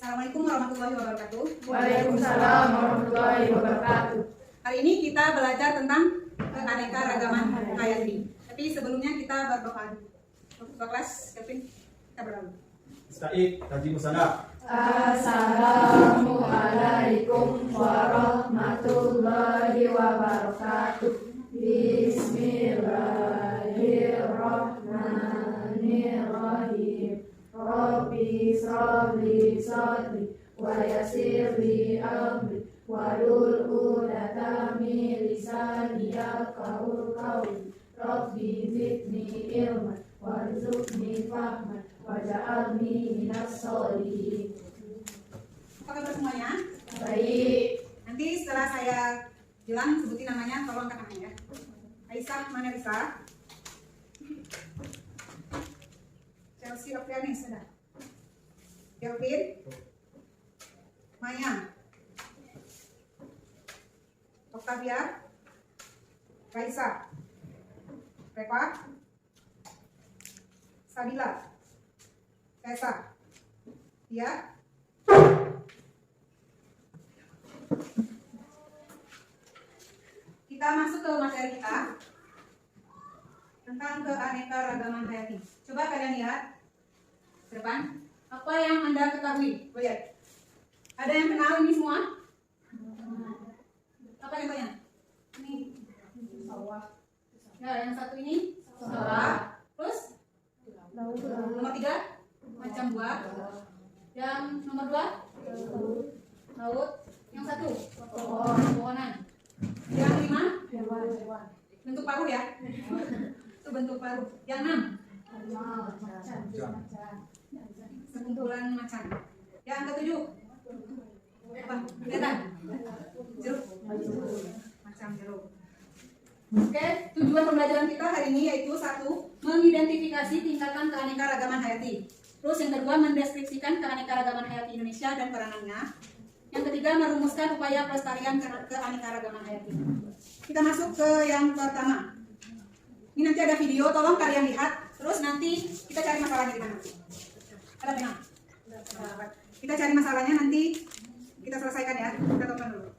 Assalamualaikum warahmatullahi wabarakatuh. Waalaikumsalam warahmatullahi wabarakatuh. Hari ini kita belajar tentang keanekaragaman hayati. Tapi sebelumnya kita berdoa. Ketua kelas, Kevin, kita berdoa. Ustaik, Haji Musala. Assalamualaikum warahmatullahi wabarakatuh. Bismillahirrahmanirrahim. Rabbi shrahli sadri wa yassirli amri wahlul 'uqdatam min lisani yafqahu qawli. Rabbi zidni ilman warzuqni fahman waj'alni minas sholihin. Apa kabar semuanya? Baik. Nanti setelah saya bilang sebutin namanya, tolong angkat tangannya. Aisyah, mana Aisyah? Chelsea Oprianis, sudah. Kelvin, Maya, Octavia, Raisa, Reva, Sabila, Tessa, Tia. Kita masuk ke materi kita tentang keanekaragaman hayati. Coba kalian lihat ke depan. Apa yang Anda ketahui? Lihat. Ada yang kenal ini semua? Apa contohnya? Ini sawah. Ya, yang satu ini sawah. Terus? Nomor 3 macam buah. Yang nomor 2 laut. Yang satu pohonan. Yang 5 bentuk paruh ya. Itu bentuk paruh. Yang 6 sekumpulan macan. Yang ke-7 apa? Kelihatan? Jeruk. Macam jeruk. Oke, tujuan pembelajaran kita hari ini yaitu 1. Mengidentifikasi tingkatan keanekaragaman hayati. Terus yang kedua, mendeskripsikan keanekaragaman hayati Indonesia dan peranannya. Yang ketiga, merumuskan upaya pelestarian keanekaragaman hayati. Kita masuk ke yang pertama. Ini nanti ada video, tolong kalian lihat. Terus nanti kita cari masalahnya di mana. Ada benar? Kita cari masalahnya, nanti kita selesaikan ya. Kita tonton dulu.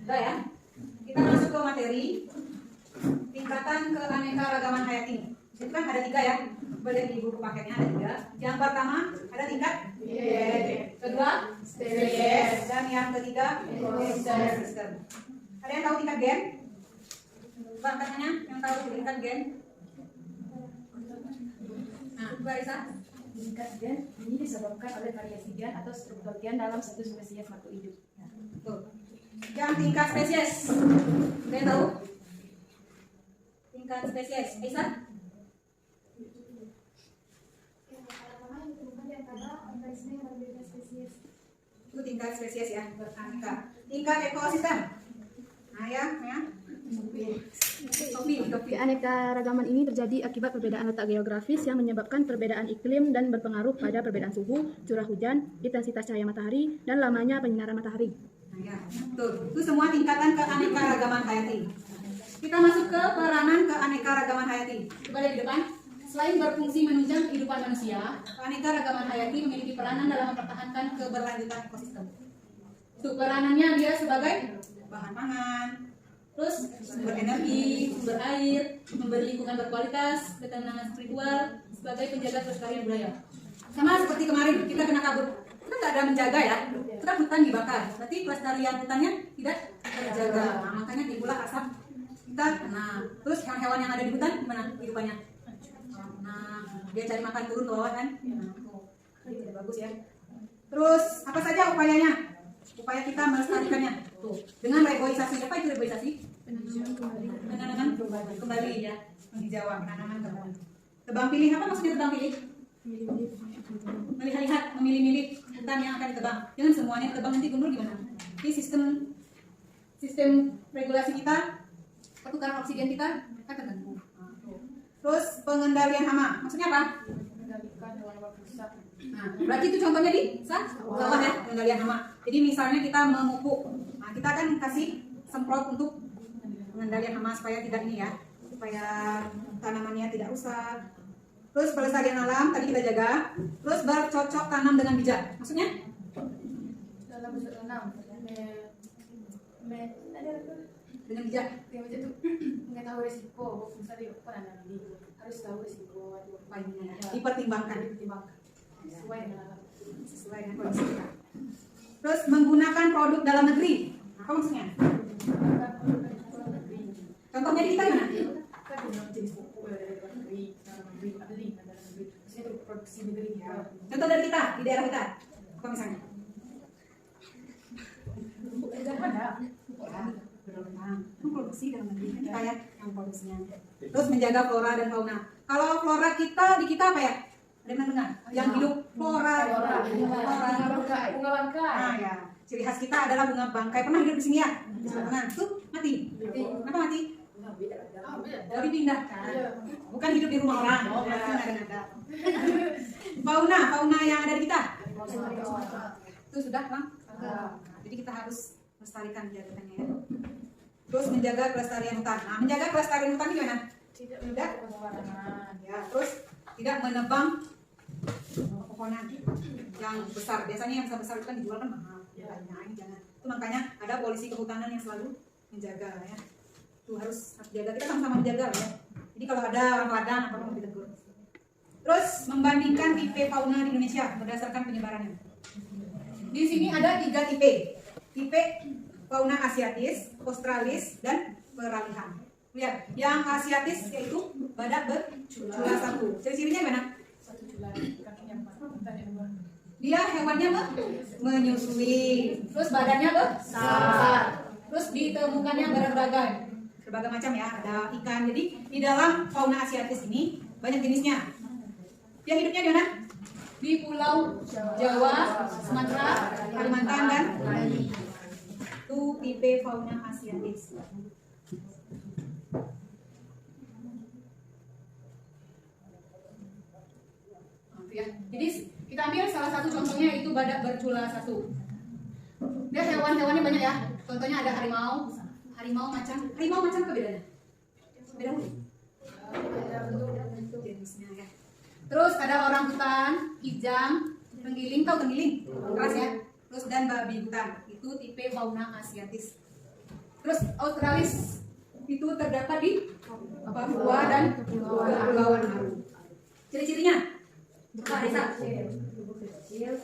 Sudah ya. Kita masuk ke materi tingkatan keanekaragaman hayati. Itu kan ada 3 ya. Boleh di buku paketnya ada 3. Yang pertama ada tingkat kedua spesies, dan yang ketiga ekosistem. Ada yang tahu tingkat gen? Coba Coba angkat tangannya yang tahu tingkat gen. Nah, coba Risa. Tingkat gen ini disebabkan oleh variasi gen atau struktur gen dalam satu spesies makhluk hidup. Tuh. Yang tingkat spesies. Kalian tahu? Tingkat spesies. Risa? Itu tingkat spesies ya, beraneka. Tingkat ekosistem. Nah ya. Topi. Keanekaragaman ini terjadi akibat perbedaan letak geografis yang menyebabkan perbedaan iklim dan berpengaruh pada perbedaan suhu, curah hujan, intensitas cahaya matahari, dan lamanya penyinaran matahari. Nah ya, tuh. Itu semua tingkatan keanekaragaman hayati. Kita masuk ke peranan keanekaragaman hayati. Coba lihat di depan. Selain berfungsi menunjang kehidupan manusia, keanekaragaman hayati memiliki peranan dalam mempertahankan keberlanjutan ekosistem. Untuk peranannya dia sebagai bahan pangan, terus sumber energi, sumber air, memberi lingkungan berkualitas, ketenangan spiritual, sebagai penjaga kelestarian budaya. Sama seperti kemarin kita kena kabut, kita nggak ada menjaga ya, kita hutan dibakar, berarti kelestarian hutannya tidak terjaga. Nah, makanya timbullah asap kita kena. Terus hewan-hewan yang ada di hutan gimana kehidupannya? Nah, dia cari makan turun ke bawah kan? Nah, tidak bagus ya. Terus apa saja upayanya? Upaya kita melestarikannya. Tuh, dengan reboisasi. Apa itu reboisasi? Penanaman kembali ya, penghijauan, penanaman kembali. Tebang pilih, apa maksudnya tebang pilih? Melihat-lihat, memilih-milih hutan yang akan ditebang. Jangan semuanya ditebang, nanti gundul gimana? Ini sistem regulasi kita, pertukaran oksigen kita akan terganggu. Terus pengendalian hama, maksudnya apa? Nah, berarti itu contohnya di bawah ya, pengendalian hama. Jadi misalnya kita memupuk, nah kita akan kasih semprot untuk pengendalian hama supaya tidak ini ya, supaya tanamannya tidak rusak. Terus pelestarian alam tadi kita jaga. Terus bercocok tanam dengan bijak, maksudnya? Dalam bertanam, Dengan bijak. yang itu mengetahui resiko, misalnya penanam ini harus tahu resiko Dipertimbangkan sesuai dengan alam. sesuai dengan kondisi kita. Terus menggunakan produk dalam negeri, apa maksudnya? Contohnya di kita gimana? Kan dengan jenis pupuk dari luar negeri, dalam negeri, beli dalam negeri, itu produksi negeri kita. Contoh dari kita, di daerah kita, apa misalnya? Pupuk ada. Produksi dalam negeri kan kita ya yang produksinya. Terus menjaga flora dan fauna. Kalau flora kita di kita apa ya? Ada yang dengar? Yang hidup flora. Bunga bangkai. Nah ya, ciri khas kita adalah bunga bangkai. Pernah hidup di sini ya? Di sebelah tengah. Tuh mati. Kenapa mati? Baru dipindah kan? Bukan hidup di rumah orang. Ada. Fauna yang ada di kita. Itu sudah bang. Jadi kita harus melestarikan jagaannya ya. Terus menjaga kelestarian hutan. Nah, menjaga kelestarian hutan gimana? Tidak ya, terus tidak menebang pepohonan yang besar. Biasanya yang besar itu kan dijual kan mahal. Nah, ini jangan. Itu makanya ada polisi kehutanan yang selalu menjaga ya. Itu harus jaga, kita sama-sama menjaga ya. Jadi kalau ada orang ladang apa mau ditegur. Terus membandingkan tipe fauna di Indonesia berdasarkan penyebarannya. Di sini ada 3 tipe. Tipe fauna asiatis, australis, dan peralihan. Lihat, yang asiatis yaitu badak bercula satu. Ciri-cirinya gimana? Dia hewannya menyusui, terus badannya besar, terus ditemukannya berbagai macam ya, ada ikan. Jadi di dalam fauna asiatis ini banyak jenisnya. Dia hidupnya di mana? Di Pulau Jawa, Sumatera, Kalimantan, dan Bali. Itu tipe fauna asiatis. Ya. Jadi kita ambil salah satu contohnya yaitu badak bercula satu. Dia hewan-hewannya banyak ya. Contohnya ada harimau macan apa bedanya? Beda mulu. Jenisnya ya. Terus ada orangutan, kijang, tenggiling, tahu tenggiling? Keras ya. Terus dan babi hutan, itu tipe fauna asiatis. Terus australis itu terdapat di Papua dan Kepulauan Aru. Ciri-cirinya? Risa. Kecil,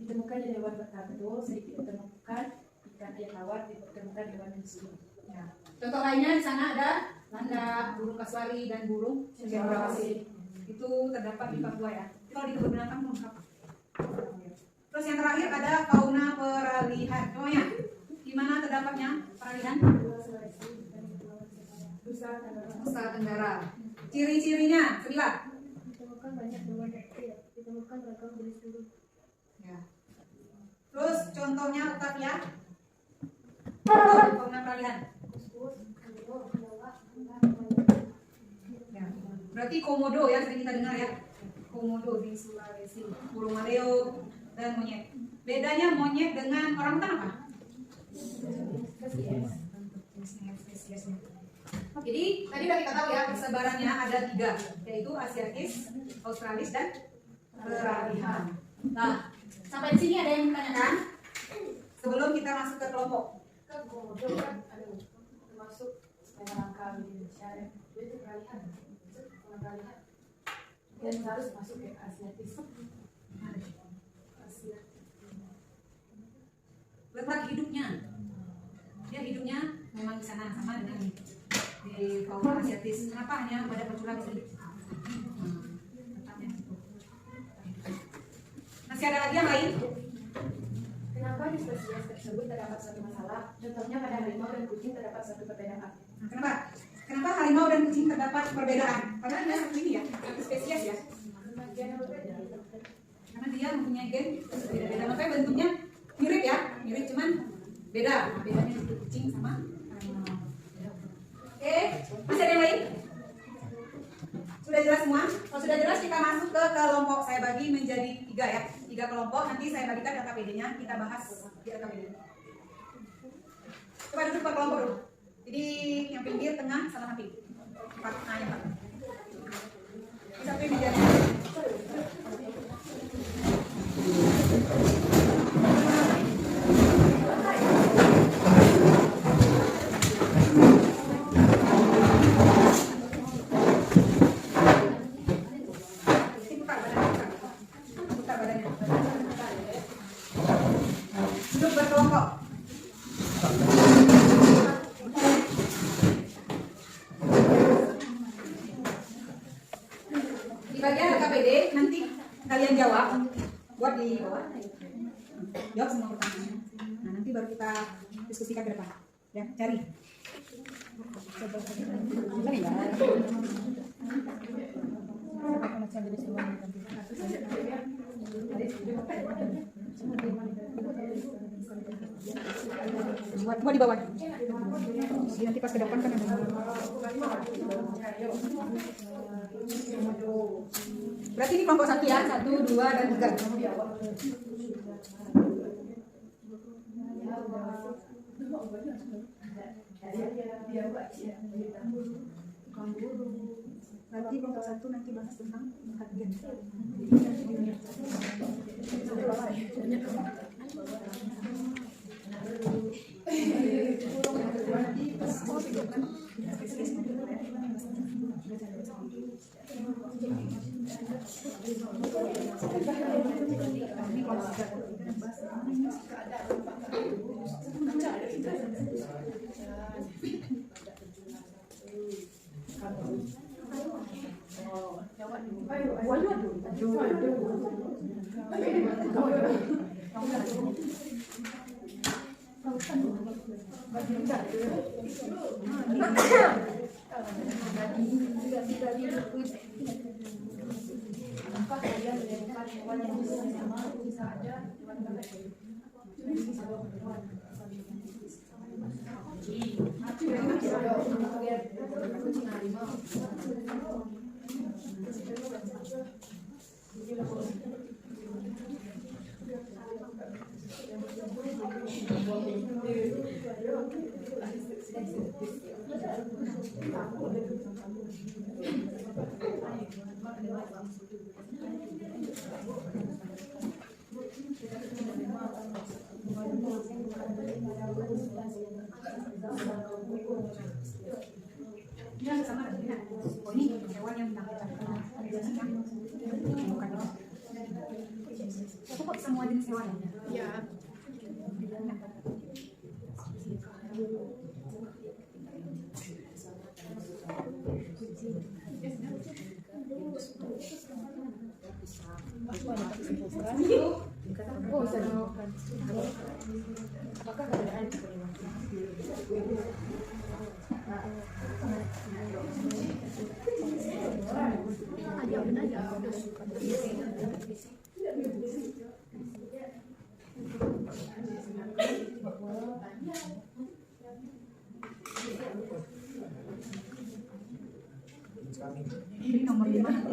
ditemukan di hewan bertabur, sedikit ditemukan ikan air tawar, ditemukan hewan yang Ya. Contoh lainnya di sana ada landak, burung kasuari, dan burung cendrawasih. Itu terdapat di Papua ya. Kalau di kebun binatang lengkap. Terus yang terakhir ada fauna peralihan. Semuanya, di mana terdapatnya peralihan? Nusa Tenggara. Ciri-cirinya, Sebila. Ditemukan banyak hewan reptil, ditemukan beragam jenis burung. Ya. Terus contohnya Octavia. Fauna peralihan. Ya. Berarti komodo ya sering kita dengar ya. Komodo di Sulawesi, burung maleo dan monyet. Bedanya monyet dengan orangutan apa? Spesiesnya. Jadi tadi udah kita tahu ya persebarannya ada 3, yaitu asiatis, australis, dan peralihan. Nah, sampai di sini ada yang ditanyakan sebelum kita masuk ke kelompok. Kan komodo kan ada termasuk langka di Indonesia ya. Itu peralihan. Peralihan. Dan harus masuk ke asiatis. Letak hidupnya, dia hidupnya memang di sana sama dengan di fauna asiatis. Kenapa hanya pada pecula bisa hidup? Letaknya itu. Masih ada lagi yang lain? Kenapa di spesies tersebut terdapat satu masalah? Contohnya pada harimau dan kucing terdapat satu perbedaan. Nah, kenapa? Kenapa harimau dan kucing terdapat perbedaan? Padahal dia satu ini ya, satu spesies ya. Karena dia mempunyai gen berbeda-beda. Makanya bentuknya mirip ya, mirip cuman beda. Nah, bedanya itu kucing sama harimau. Oke, masih ada yang lain? Sudah jelas semua? Kalau sudah jelas kita masuk ke kelompok. Saya bagi menjadi 3 ya, 3 kelompok. Nanti saya bagikan LKPD-nya, kita bahas di LKPD. Coba duduk per kelompok dulu. Jadi yang pinggir, tengah, sama samping. 4, nah yang 4. Ini satu yang menjadi. Putar badannya. Duduk berkelompok. Di bagian LKPD nanti kalian jawab, buat di bawah. Jawab semua pertanyaannya. Nah, nanti baru kita diskusikan ke depan. Ya, cari. Buat di bawah. Jadi nanti pas ke depan kan ada. Berarti ini kelompok 1 ya, 1, 2, dan 3. Nanti kelompok 1 nanti bahas tentang gen. Apakah kalian menemukan hewan yang sama bisa ada hewan lain? Kucing harimau. Ini sama dengan ini hewan yang menakutkan. Bukan itu. Itu kok semua jenis hewan ya? Ya. Ini nomor 5.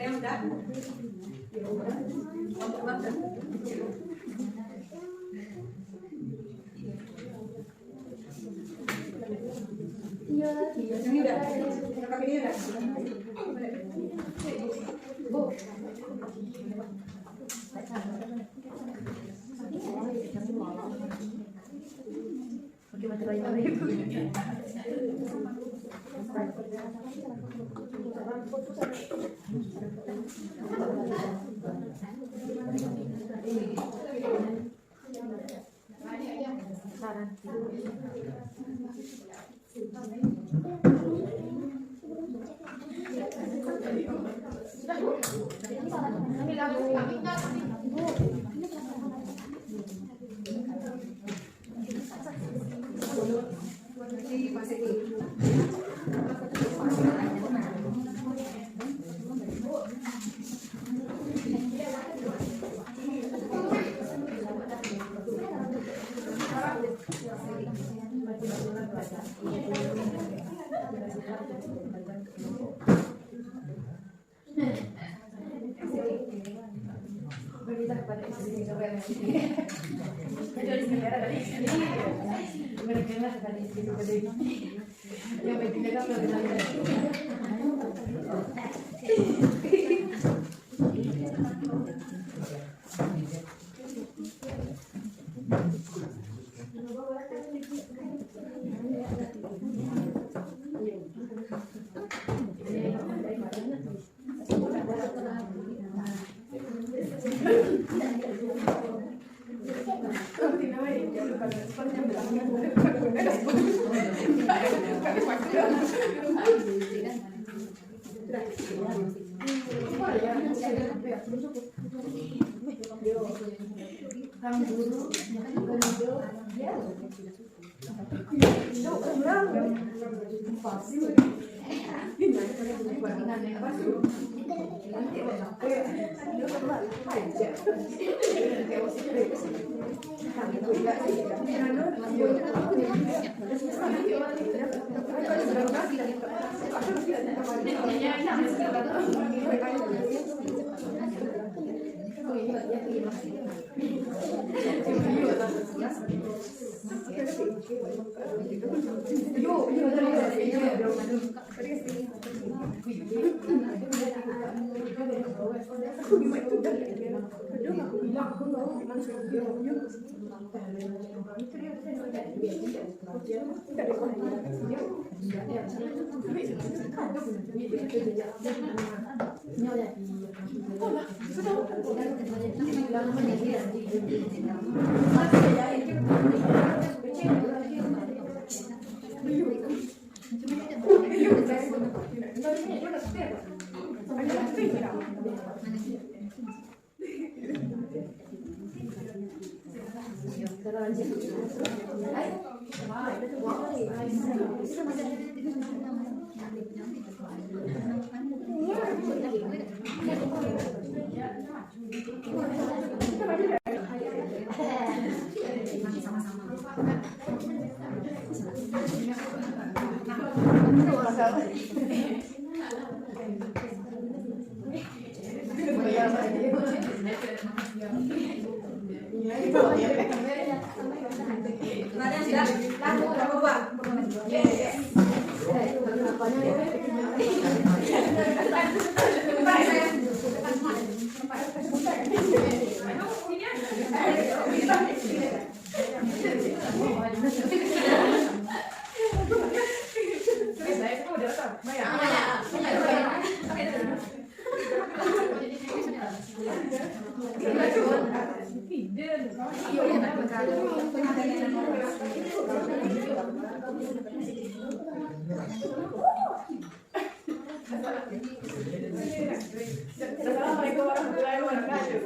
Ada yang udah? Ini udah. Rekam ini udah. Bu. Assalamualaikum warahmatullahi wabarakatuh.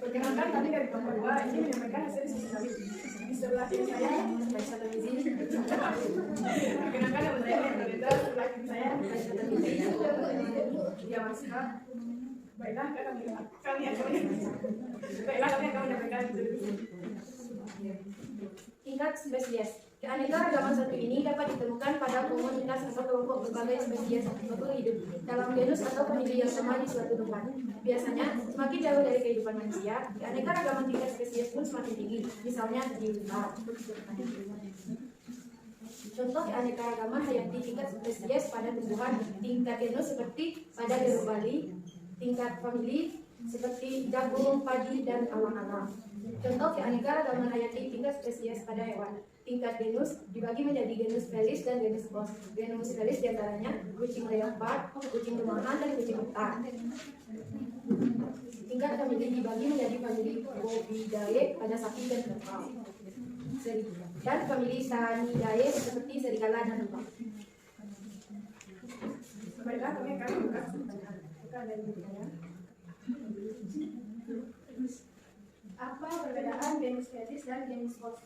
Perkenalkan tadi dari kelompok 2 ini menyampaikan hasil diskusi. Di sebelah kiri saya Baisa Tamizi. Perkenalkan nama saya Margarita. Sebelah kiri saya Baisa Tamizi. Ya Maska. Baiklah kami akan menyampaikan diskusi. Tingkat 11. Keanekaragaman satu ini dapat ditemukan pada komunitas atau kelompok berbagai spesies makhluk hidup dalam genus atau famili yang sama di suatu tempat. Biasanya, semakin jauh dari kehidupan manusia, keanekaragaman tingkat spesies pun semakin tinggi, misalnya di hutan. Contoh keanekaragaman hayati tingkat spesies pada tumbuhan tingkat genus seperti pada jeruk bali, tingkat famili seperti jagung, padi, dan alang-alang. Contoh keanekaragaman hayati tingkat spesies pada hewan tingkat genus dibagi menjadi genus felis dan genus bos. Genus felis diantaranya kucing leopard, kucing rumahan, dan kucing hutan. Tingkat famili dibagi menjadi famili Bovidae pada sapi dan kerbau. Dan famili Sanidae seperti serigala dan lebah. Baiklah, kami akan buka dari bukunya. Apa perbedaan genus felis dan genus host?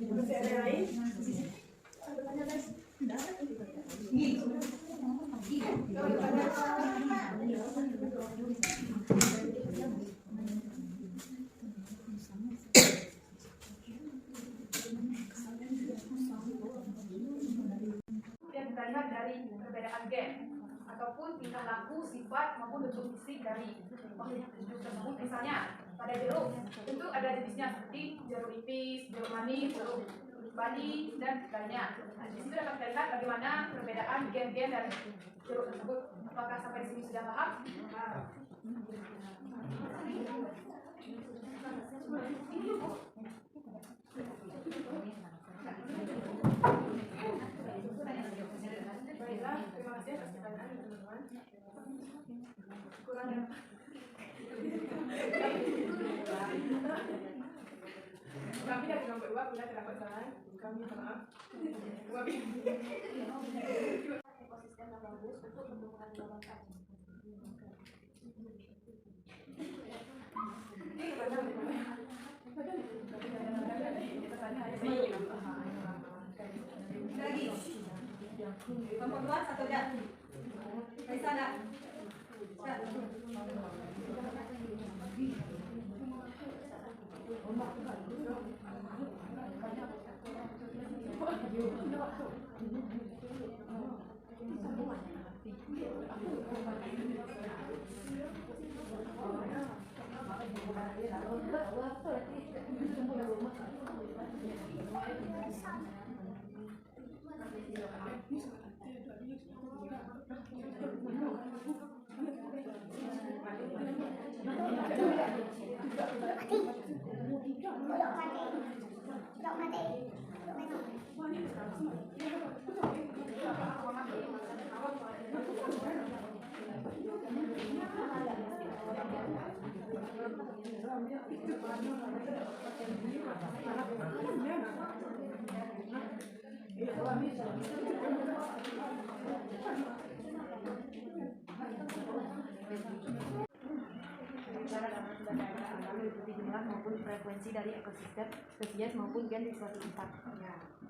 Masih ada yang lain? Yang kita lihat dari perbedaan gen ataupun tingkah laku, sifat maupun bentuk fisik dari makhluk hidup tersebut. Misalnya pada jeruk tentu ada jenisnya seperti jeruk nipis, jeruk manis, jeruk bali, dan lainnya. Nah, di situ dapat kita lihat bagaimana perbedaan gen-gen dari jeruk tersebut. Apakah sampai di sini sudah paham? Baiklah, terima kasih atas pertanyaan teman-teman. Kurang yang kami dari kelompok 2 bila terdapat kesalahan, kami maaf. Ekosistem yang bagus untuk pertumbuhan biologis. Lagi. Kelompok 2 satu jam. Bisa enggak? Jumlah maupun frekuensi dari ekosistem, spesies maupun gen di suatu tempat.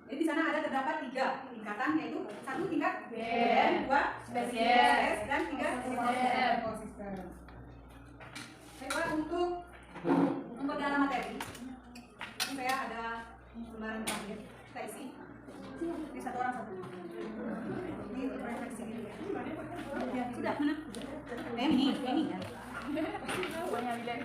Jadi di sana ada terdapat 3 tingkatan, yaitu 1 tingkat Gen, 2 spesies, dan 3 ekosistem. Baiklah, untuk memperdalam materi, ini saya ada lembaran tablet kita isi. Ini satu orang satu. Ini refleksi gitu ya. Ya, sudah mana? Ini ya. Semuanya bilang